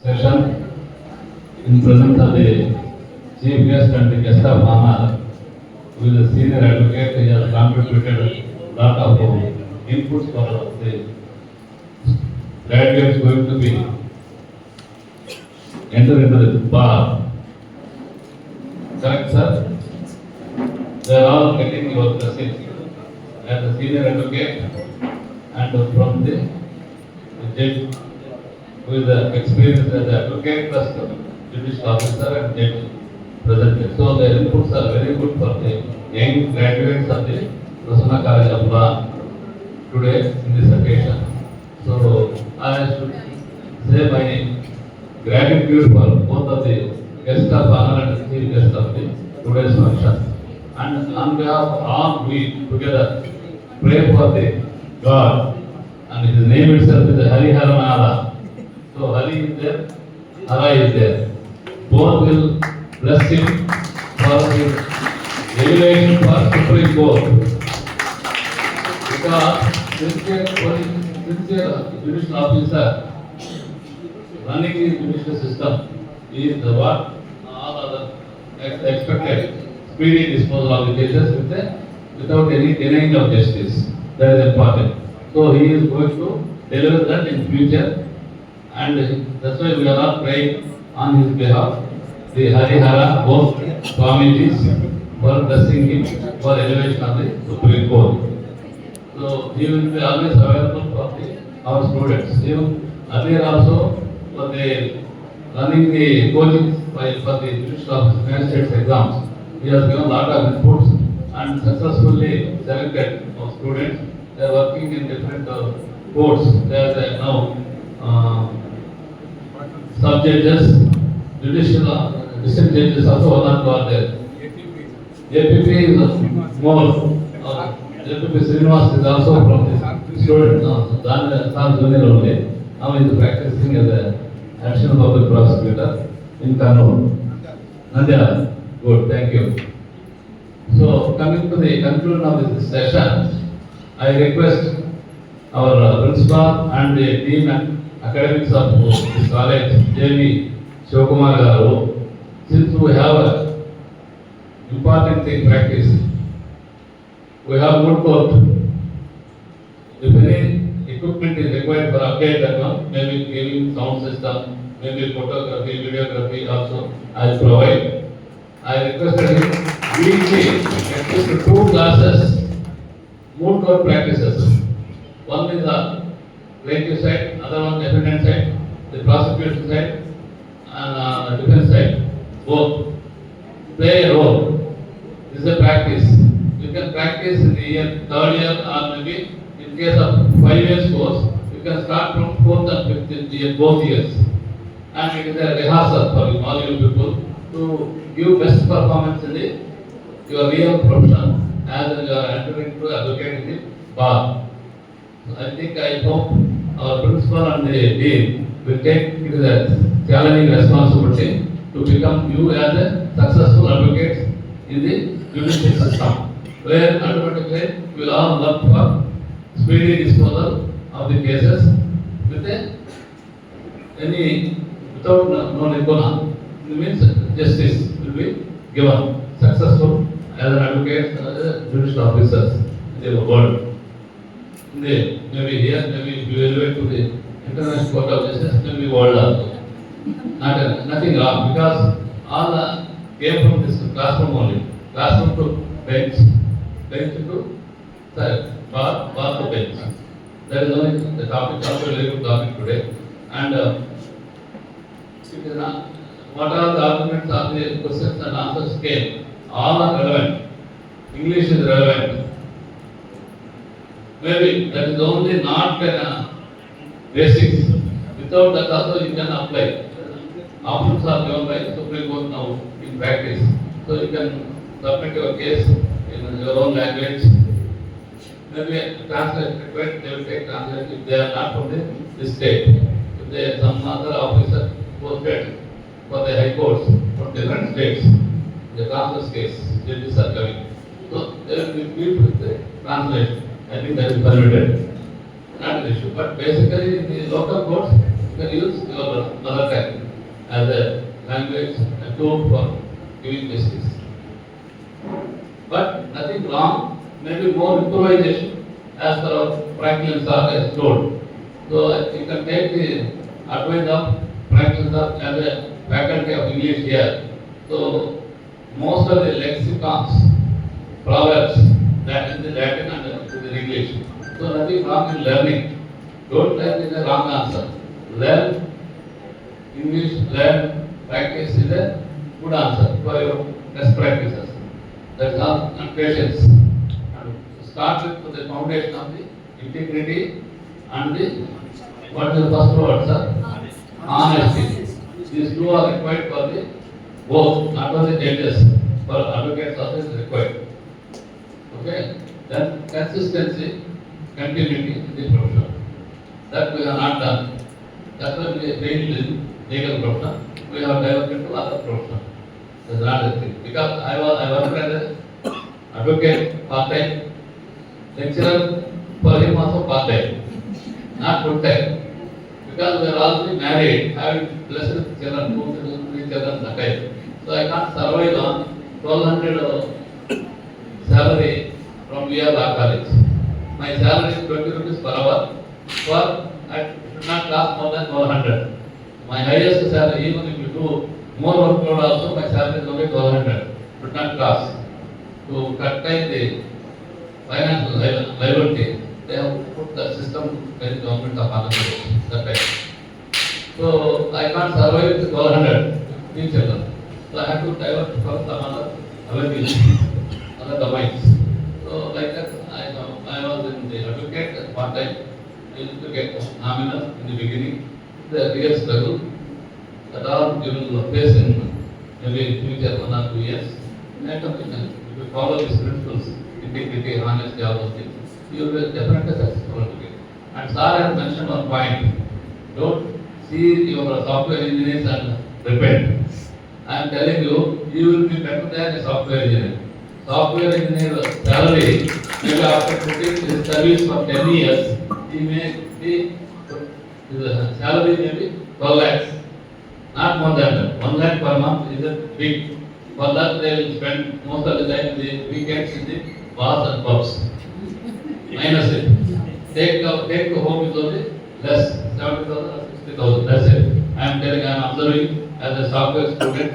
session in presence of the chief guest and the guest of honor, who is a senior advocate. He has contributed a lot of inputs for the graduates going to be enter into the bar. Correct, sir? They are all getting your blessing as a senior advocate and from the judge who is the experienced as advocate plus judicial officer and judge presented. So their inputs are very good for the young graduates of the Prasanna College of Law today in this occasion. So I should say my gratitude for both of the guest of honor and the chief guest of the today's function. And on behalf of all, we together pray for the God, and his name itself is Hari Haranala. So Hari is there, Hara is there. Both will bless him for his elevation for Supreme Court. Because sincere judicial officer running the judicial system is the what all other expected speedy disposal of the cases without any denying of justice. That is important. So he is going to deliver that in future, and that's why we are all praying on his behalf. The Harihara, both Swamijis, for blessing him for elevation of the Supreme Court. So he will be always available for our students. Even earlier also for the running the coaching for the judicial officer magistrates exams, he has given a lot of inputs and successfully selected our students. They are working in different courts. They are now sub-judges, judicial district judges also are there. APP is more. APP Srinivas is also from this student. Sam Junior only. Now he is practicing as an additional public prosecutor in Kannur. Nandya, good, thank you. So coming to the conclusion of this session, I request our principal and the team and academics of this college, J.V. Shivakumar Garu, since we have an important thing practice, we have good court. If any equipment is required for update that one, maybe giving sound system, maybe photography, videography also, I will provide. I requested him weekly at least 2 classes, moot court practices. One is the plaintiff side, other one defendant side, the prosecution side, and defense side. Both play a role. This is a practice. You can practice in the year, 3rd year, or maybe in case of 5 years course, you can start from 4th and 5th year, both years. And it is a rehearsal for all you people to give best performance in your real profession as you are entering to advocate in the bar. So I hope our principal and the dean will take it as a challenging responsibility to become you as a successful advocate in the judicial system, where automatically we will all look for speedy disposal of the cases with without no nikona. It means justice will be given successful as an advocate, as judicial officers in the world. Maybe here, maybe if you elevate to the International Court of Justice, maybe world also. Nothing wrong, because all came from this classroom only. Classroom to bench, bench to bar to bench. That is only the topic, also a very good topic today. And what are the arguments of the questions and answers came? All are relevant. English is relevant. Maybe that is only not basics. Without that also you can apply. Options are given by Supreme Court now in practice. So you can submit your case in your own language. Maybe translate, they will take translation if they are not from this state. If they are some other officer posted for the high courts from different states, the transfer case, judges are coming. So they will be equipped with the translation. I think that is permitted. Not an issue. But basically in the local courts, you can use your mother tongue as a language, a tool for giving justice. But nothing wrong, maybe more improvisation as per our Franklin sir has told. So you can take the advice of Franklin sir as a faculty of English here. So most of the lexicons, proverbs, that is the Latin and the English. So nothing wrong in learning. Don't learn is a wrong answer. Learn English, learn, practice is a good answer for your best practices. That's all, and patience. And start with the foundation of the integrity and the, what is the first word, sir? Honesty. These two are required for the both, not only judges, for advocates also is required. Okay? Then consistency, continuity in the profession. That we have not done. That's why we failed in legal profession. We have diverted to other profession. That's not the thing. Because I worked as an advocate part-time, lecturer for him also part-time, not full-time. Because we are already married, having blessed children, 2 children, 3 children that time. So I can't survive on 1200 salary from VR Law College. My salary is 20 rupees per hour. For I should not cost more than 1200. My highest salary, even if you do more workload also, my salary is only 1200. Should not cost. To cut the financial liability, they have put the system by the government of Andhra Pradesh that time. So I can't survive with 1200 3 children. So I had to divert for some other avenues, other domains. So like that, I was in the advocate at one time. I used to get nominal in the beginning. The real struggle that all you will face in maybe future 1 or 2 years. And if you follow these principles, integrity, honesty, all those things, you will be definitely successful. And sir has mentioned one point. Don't see your software engineers and repent. I am telling you, you will be better than a software engineer. Software engineer salary, maybe after putting his service for 10 years, he may be, his salary may be 12 lakhs. Not more than that. 1 lakh per month is a big. For that they will spend most of the time in the weekends in the bars and pubs. Minus it. Take home is only less, 70,000 or 60,000. That's it. I am telling, I am observing as a software student.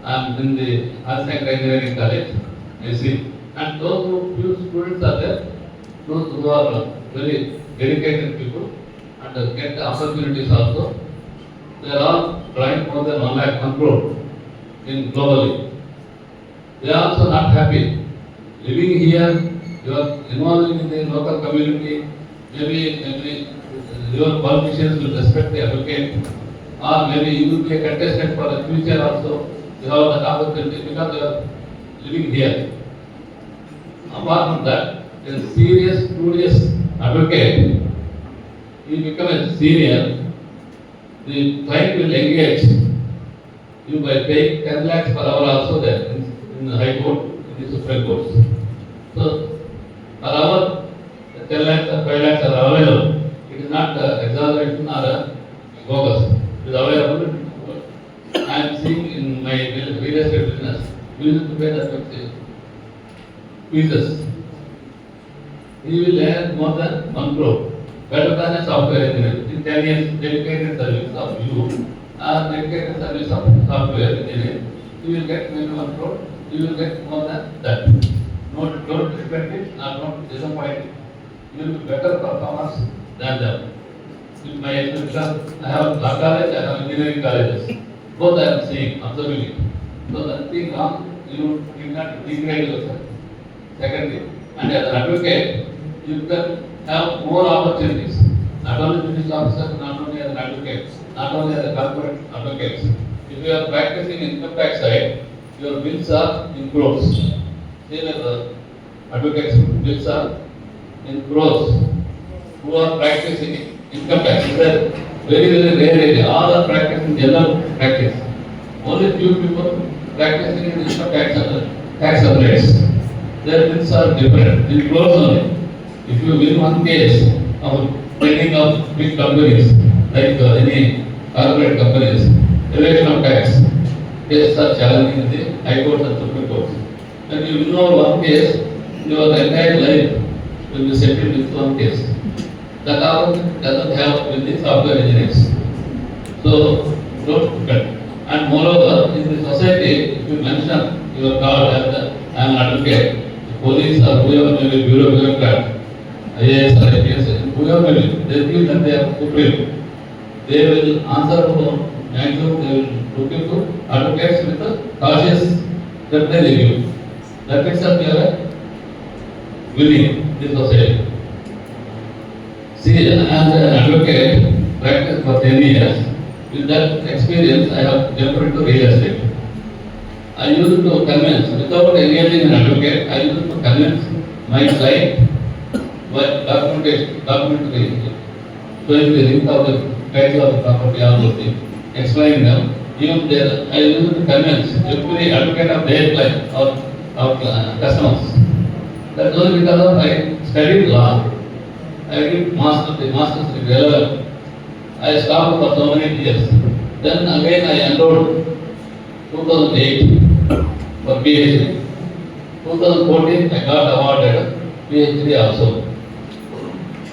I am in the Architecture Engineering College. I see. And those few students are there, those who are very dedicated people and get the opportunities also. They are all drawing more than 1 lakh, 1 crore in globally. They are also not happy. Living here, you are involving in the local community, maybe your politicians will respect the advocate, or maybe you will be a contestant for the future also. You have that opportunity because you are living here. Apart from that, a serious, studious advocate, you become a senior, the client will engage you by paying 10 lakhs per hour also there in the High Court, in the Supreme Court. So, per hour, 10 lakhs or 5 lakhs are available. It is not exaggeration or bogus. It is available. I am seeing in my real estate business, we used to pay the fees. He will earn more than 1 crore. Better than a software engineer. In 10 years, dedicated service of you, or dedicated service of software engineer, you will get maybe 1 crore, you will get more than that. Don't expect it, or don't disappoint it. You will be better performers than them. In my experience, I have law college, I have engineering colleges. Both I am seeing, observing it. So nothing wrong, you did not degrade yourself. Secondly, and as an advocate, you can have more opportunities. Not only judicial officer, not only as an advocate, not only as a corporate advocate. If you are practicing income tax side, your bills are in crores. See the advocates' bills are in crores. Who are practicing income tax? It's a very rare area. All are practicing general practice. Only few people practicing in income tax and tax appraise. Their bills are different. In crores only. If you win one case of training of big companies, like any corporate companies, elevation of tax cases are challenging in the High Court and Supreme Court. When you know one case, your entire life will be settled with one case. That argument doesn't have with the software engineers. So don't depend. And moreover, in the society, if you mention your card as I am an advocate, the police or whoever may be bureau bureaucrat, IAS or IPS, whoever may be, they feel that they are supreme. They will answer for maximum, they will look into advocates with a cautious reply they give. That itself you are winning in the society. See, as an advocate, practice for 10 years. With that experience, I have jumped into real estate. I used to convince, without engaging an advocate, I used to convince my client by documentary, showing the link of the title of the property, all those things, explaining them. Even there, I used to convince every advocate of their client or customers. That's only because of I studied law. I did master's degree. I stopped for so many years. Then again I enrolled 2008 for PhD. 2014 I got awarded PhD also.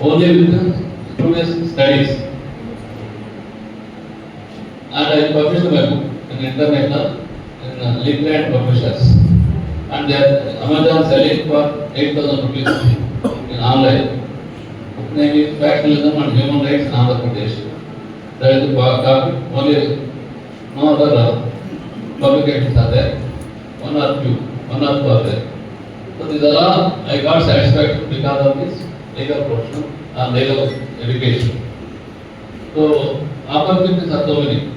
Only with students' studies. And I published my book in international in Literate Publishers. And they are Amazon selling for 8,000 rupees in online. Book name is Factionalism and Human Rights in Andhra Pradesh. There is a copy, only no other publications are there, one or two are there. So these are all, I got satisfaction because of this legal profession and legal education. So opportunities are so many.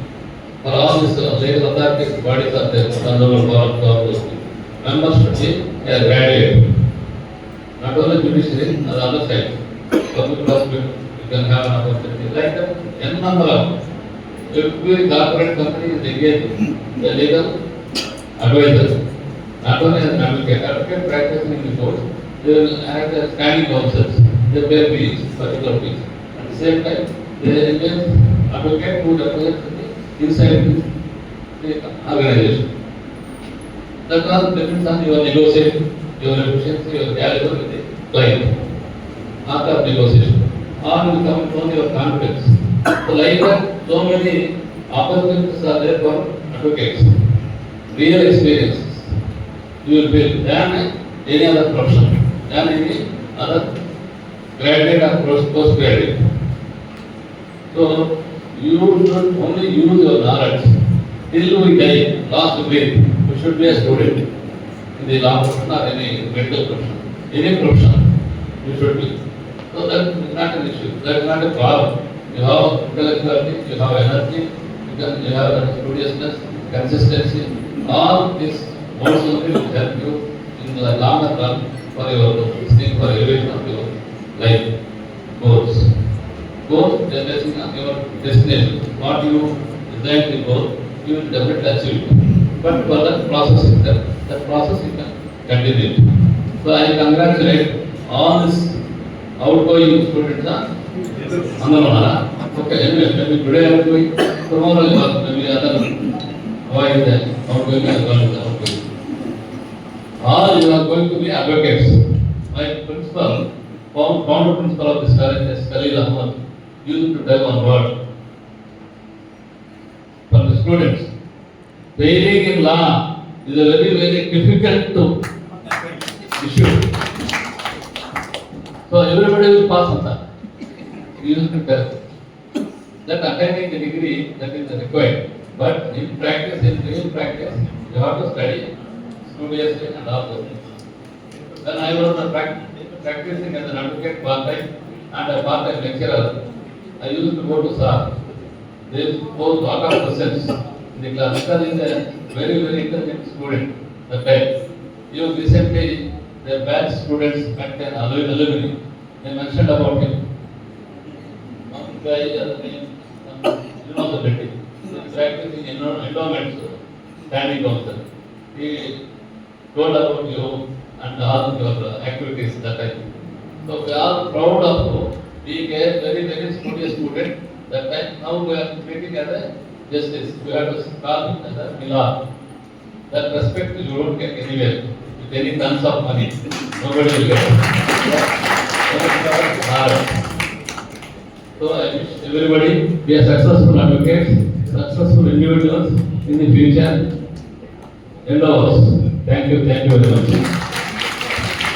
For all these legal authorities, bodies are there, Honorable Court, those things. Members should be a graduate. Not only judiciary, on the other side, public prosecutor, you can have an opportunity like that. Every corporate company is engaging the legal advisor, not only as an advocate practicing in the court, they will act as standing counsels, they pay fees, particular fees. At the same time, they engage advocate who represents the inside the organization. That all depends on your negotiation, your efficiency, your caliber with the client after negotiation. Or will come from your confidence. So like that, so many opportunities are there for advocates. Real experiences you will build than any other profession, than any other graduate or postgraduate. So you should only use your knowledge till we die, last breath. You should be a student in the law profession or any medical profession, any profession you should be. So that is not an issue. That is not a problem. You have intellectuality, you have energy, you have studiousness, consistency. All these modes only will help you in the longer run for your thing, for elevation of your life goals. Goals they are based on your destination. What you design the goal, you will definitely achieve it. But for that process itself, that process you can continue it. So I congratulate all these outgoing students are okay, anyway, maybe today I am going, tomorrow maybe other, why is that? Outgoing as well as outgoing. All you are going to be advocates. My principal, founder principal of this college is Khalil Ahmad, used to tell one word for the students. Failing in law is a very, very difficult issue. So everybody will pass on that. You used to tell that attaining the degree that is required. But in practice, in real practice, you have to study studiously and all those things. When I was practicing as an advocate part-time and a part-time lecturer, I used to go to SAR. They pose a lot of questions in the class because he is a very, very intelligent student. That time. Even recently, the batch students met an alumni. They mentioned about him. One guy, you know the building. He is practicing endowment standing counsel. He told about you and all your activities that time. So we are proud of being a very, very studious student. that time. Now we are treating as a justice. We have to call it as a Milad. That respect you don't get anywhere with any tons of money. Nobody will get it. So I wish everybody be a successful advocates, successful individuals in the future endeavors. Thank you very much.